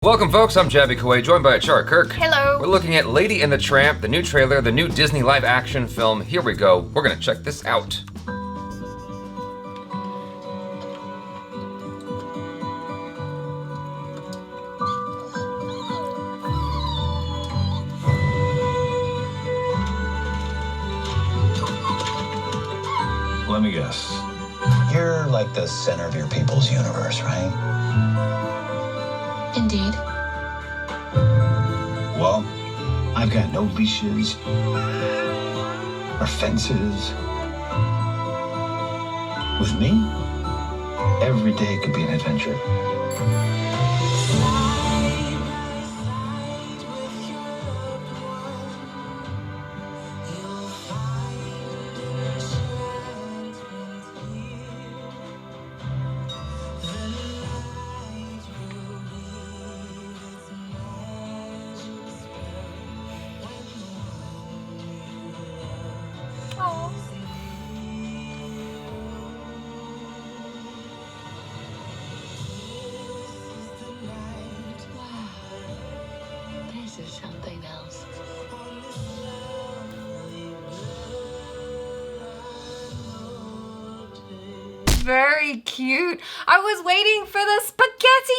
Welcome folks, I'm Jaby Koay, joined by Achara KIRK. Hello. We're looking at Lady and the Tramp, the new trailer, the new Disney live action film. Here we go. We're gonna check this out. Let me guess. You're like the center of your people's universe, right? Indeed. Well, I've got no leashes or fences. With me, every day could be an adventure. This is something else. Very cute. I was waiting for the spaghetti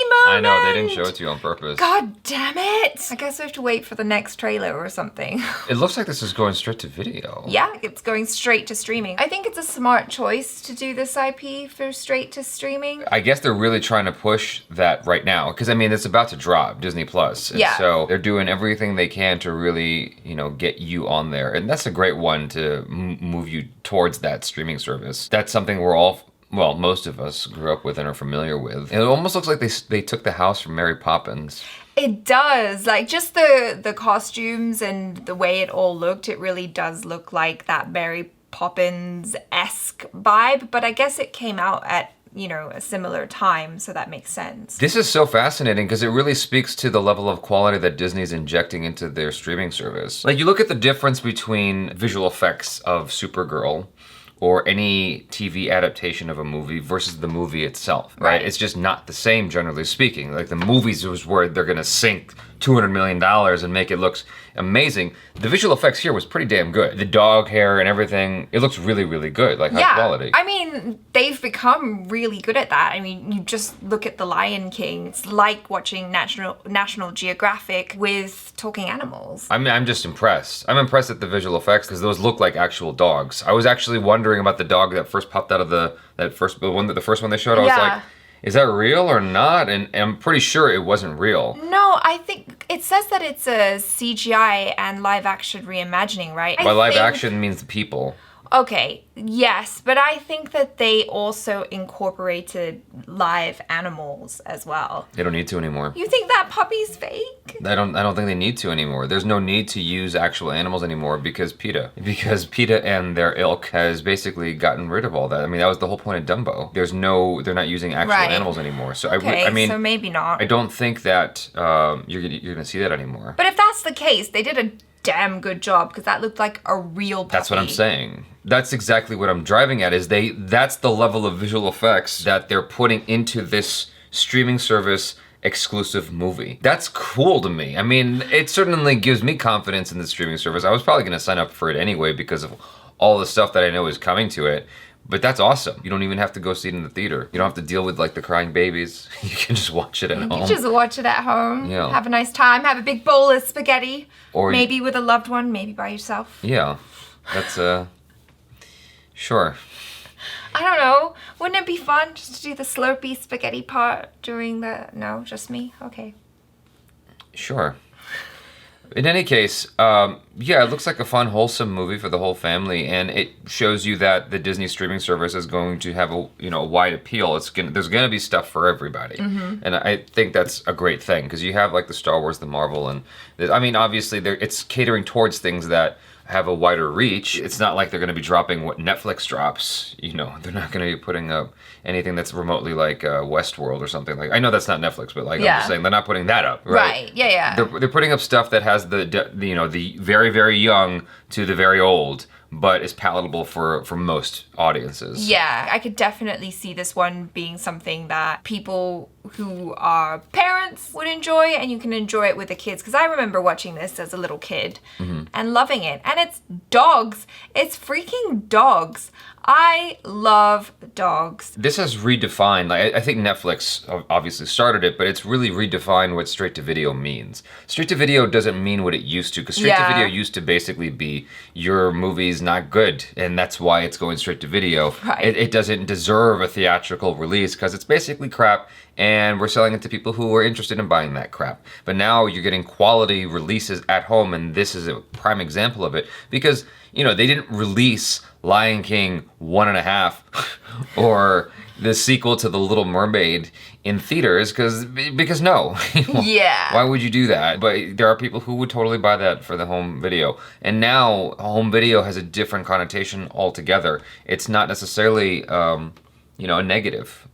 moment. I know, they didn't show it to you on purpose. God damn it. I guess we have to wait for the next trailer or something. It looks like this is going straight to video. Yeah, it's going straight to streaming. I think it's a smart choice to do this IP for straight to streaming. I guess they're really trying to push that right now, because I mean, it's about to drop, Disney Plus. And Yeah. so they're doing everything they can to really, get you on there. And that's a great one to move you towards that streaming service. That's something we're all, well, most of us grew up with and are familiar with. And it almost looks like they took the house from Mary Poppins. It does. Like, just the costumes and the way it all looked, it really does look like that Mary Poppins-esque vibe. But I guess it came out at, a similar time, so that makes sense. This is so fascinating because it really speaks to the level of quality that Disney's injecting into their streaming service. Like, you look at the difference between visual effects of Supergirl or any TV adaptation of a movie versus the movie itself, right? It's just not the same, generally speaking. Like, the movies was where they're gonna sink $200 million and make it look amazing. The visual effects here was pretty damn good. The dog hair and everything, it looks really, really good, like high quality. I mean, they've become really good at that. I mean, you just look at The Lion King. It's like watching National Geographic with talking animals. I'm just impressed. I'm impressed at the visual effects because those look like actual dogs. I was actually wondering about the dog that first popped out of the first one they showed. I was like, is that real or not? And I'm pretty sure it wasn't real. No, I think it says that it's a CGI and live action reimagining, right? By live action means the people. Okay, yes, but I think that they also incorporated live animals as well. They don't need to anymore. You think that puppy's fake? I don't think they need to anymore. There's no need to use actual animals anymore because PETA and their ilk has basically gotten rid of all that. I mean, that was the whole point of Dumbo. They're not using actual animals anymore. So okay, I mean, so maybe not. I don't think that you're gonna see that anymore. But if that's the case, they did a damn good job because that looked like a real puppy. That's what I'm saying. That's exactly what I'm driving at, is that's the level of visual effects that they're putting into this streaming service exclusive movie. That's cool to me. I mean, it certainly gives me confidence in the streaming service. I was probably gonna sign up for it anyway because of all the stuff that I know is coming to it. But that's awesome. You don't even have to go see it in the theater. You don't have to deal with like the crying babies. You can just watch it at home. You can just watch it at home. Yeah. Have a nice time. Have a big bowl of spaghetti. Or maybe with a loved one, maybe by yourself. Yeah. That's sure. I don't know. Wouldn't it be fun just to do the slurpy spaghetti part during no, just me? Okay. Sure. In any case, yeah, it looks like a fun, wholesome movie for the whole family, and it shows you that the Disney streaming service is going to have a wide appeal. There's gonna be stuff for everybody, and I think that's a great thing because you have like the Star Wars, the Marvel, and I mean, obviously, it's catering towards things that have a wider reach. It's not like they're going to be dropping what Netflix drops. They're not going to be putting up anything that's remotely like Westworld or something like. I know that's not Netflix, but like I'm just saying they're not putting that up, right? Right. Yeah. They're putting up stuff that has the very very young to the very old, but is palatable for most audiences. Yeah, I could definitely see this one being something that people who are parents would enjoy, and you can enjoy it with the kids. Because I remember watching this as a little kid and loving it. And it's dogs. It's freaking dogs. I love dogs. This has redefined, like, I think Netflix obviously started it, but it's really redefined what straight to video means. Straight to video doesn't mean what it used to, because straight to video used to basically be your movie's not good, and that's why it's going straight to video. Right. It doesn't deserve a theatrical release because it's basically crap, and we're selling it to people who are interested in buying that crap. But now you're getting quality releases at home, and this is a prime example of it, because, you know, they didn't release Lion King 1.5 or the sequel to The Little Mermaid in theaters because no. Yeah. Why would you do that? But there are people who would totally buy that for the home video. And now home video has a different connotation altogether. It's not necessarily a negative.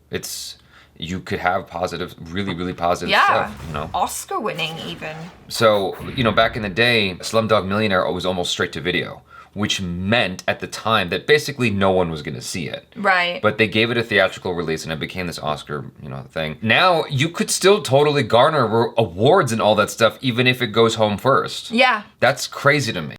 You could have positive, really, really positive stuff, you know. Oscar winning even. So, back in the day, Slumdog Millionaire was almost straight to video, which meant at the time that basically no one was going to see it. Right. But they gave it a theatrical release and it became this Oscar, thing. Now, you could still totally garner awards and all that stuff even if it goes home first. Yeah. That's crazy to me.